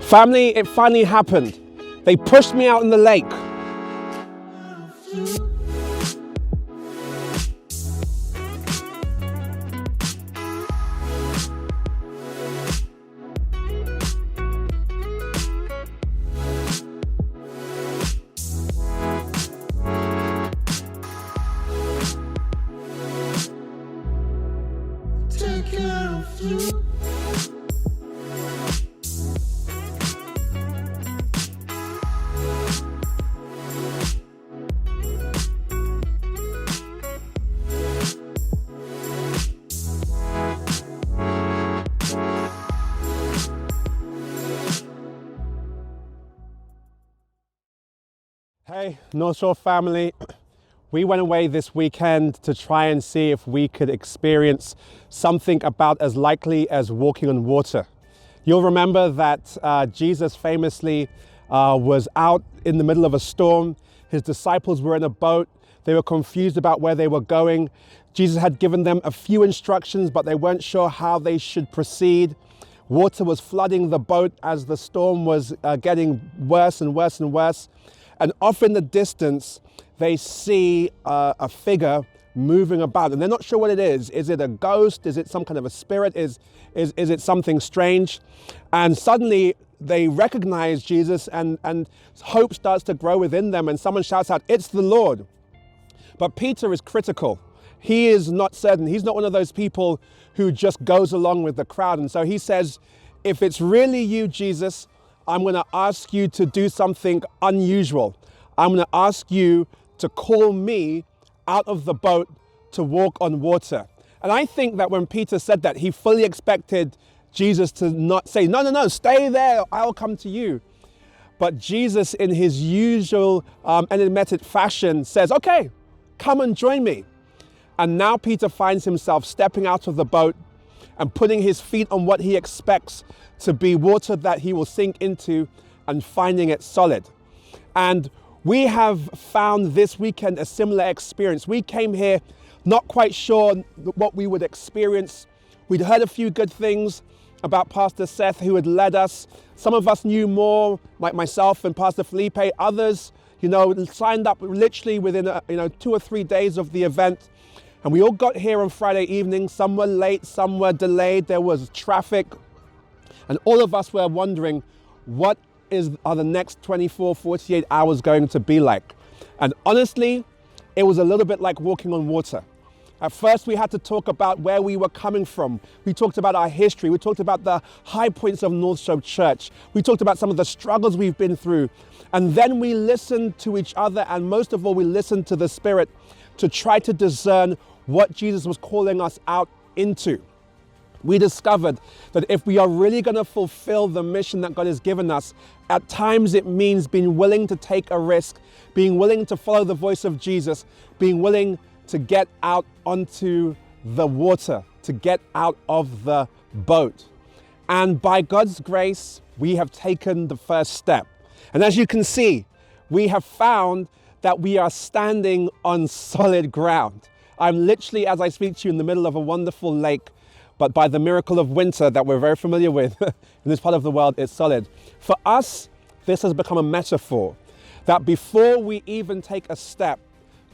Family, it finally happened. They pushed me out in the lake. Take care of you. Hey, North Shore family. We went away this weekend to try and see if we could experience something about as likely as walking on water. You'll remember that Jesus famously was out in the middle of a storm. His disciples were in a boat. They were confused about where they were going. Jesus had given them a few instructions, but they weren't sure how they should proceed. Water was flooding the boat as the storm was getting worse and worse and worse. And off in the distance, they see a figure moving about, and they're not sure what it is. Is it a ghost? Is it some kind of a spirit? Is it something strange? And suddenly they recognize Jesus, and hope starts to grow within them, and someone shouts out, "It's the Lord." But Peter is critical. He is not certain. He's not one of those people who just goes along with the crowd. And so he says, "If it's really you, Jesus, I'm going to ask you to do something unusual. I'm going to ask you to call me out of the boat to walk on water." And I think that when Peter said that, he fully expected Jesus to not say, no, stay there, I'll come to you. But Jesus, in his usual enigmatic fashion, says, "Okay, come and join me." And now Peter finds himself stepping out of the boat and putting his feet on what he expects to be water that he will sink into, and finding it solid. And we have found this weekend a similar experience. We came here not quite sure what we would experience. We'd heard a few good things about Pastor Seth, who had led us. Some of us knew more, like myself and Pastor Felipe. Others, signed up literally within 2 or 3 days of the event. And we all got here on Friday evening. Some were late, some were delayed. There was traffic. And all of us were wondering, what are the next 24, 48 hours going to be like? And honestly, it was a little bit like walking on water. At first, we had to talk about where we were coming from. We talked about our history. We talked about the high points of North Shore Church. We talked about some of the struggles we've been through. And then we listened to each other, and most of all, we listened to the Spirit to try to discern what Jesus was calling us out into. We discovered that if we are really going to fulfill the mission that God has given us, at times it means being willing to take a risk, being willing to follow the voice of Jesus, being willing to get out onto the water, to get out of the boat. And by God's grace, we have taken the first step. And as you can see, we have found that we are standing on solid ground. I'm literally, as I speak to you, in the middle of a wonderful lake. But by the miracle of winter that we're very familiar with in this part of the world, it's solid. For us, this has become a metaphor that before we even take a step,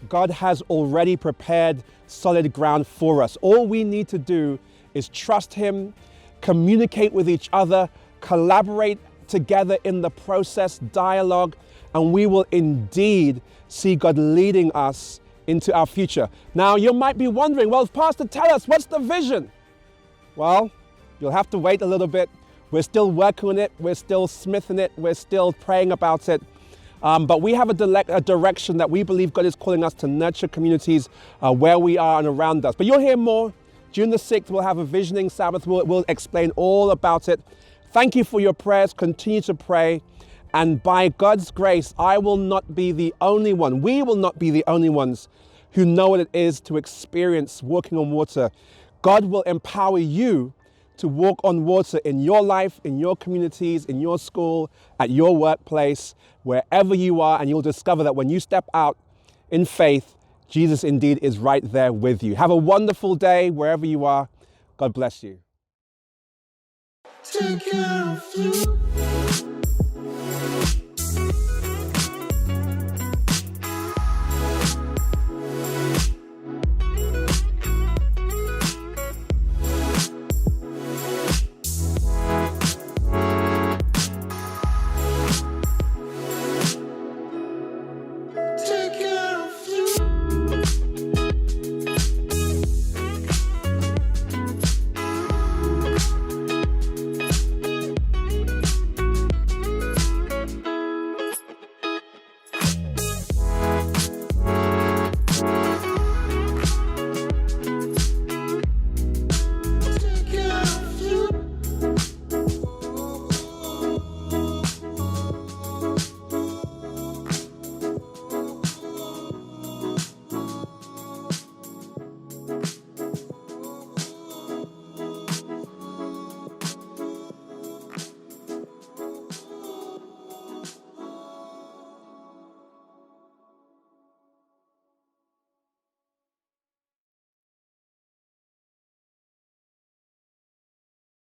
God has already prepared solid ground for us. All we need to do is trust Him, communicate with each other, collaborate together in the process, dialogue, and we will indeed see God leading us into our future. Now, you might be wondering, well, Pastor, tell us, what's the vision? Well, you'll have to wait a little bit. We're still working on it. We're still smithing it. We're still praying about it. But we have a direction that we believe God is calling us to nurture communities where we are and around us. But you'll hear more. June the 6th, we'll have a visioning Sabbath. We'll explain all about it. Thank you for your prayers. Continue to pray. And by God's grace, I will not be the only one. We will not be the only ones who know what it is to experience walking on water. God will empower you to walk on water in your life, in your communities, in your school, at your workplace, wherever you are, and you'll discover that when you step out in faith, Jesus indeed is right there with you. Have a wonderful day wherever you are. God bless you. take care of you.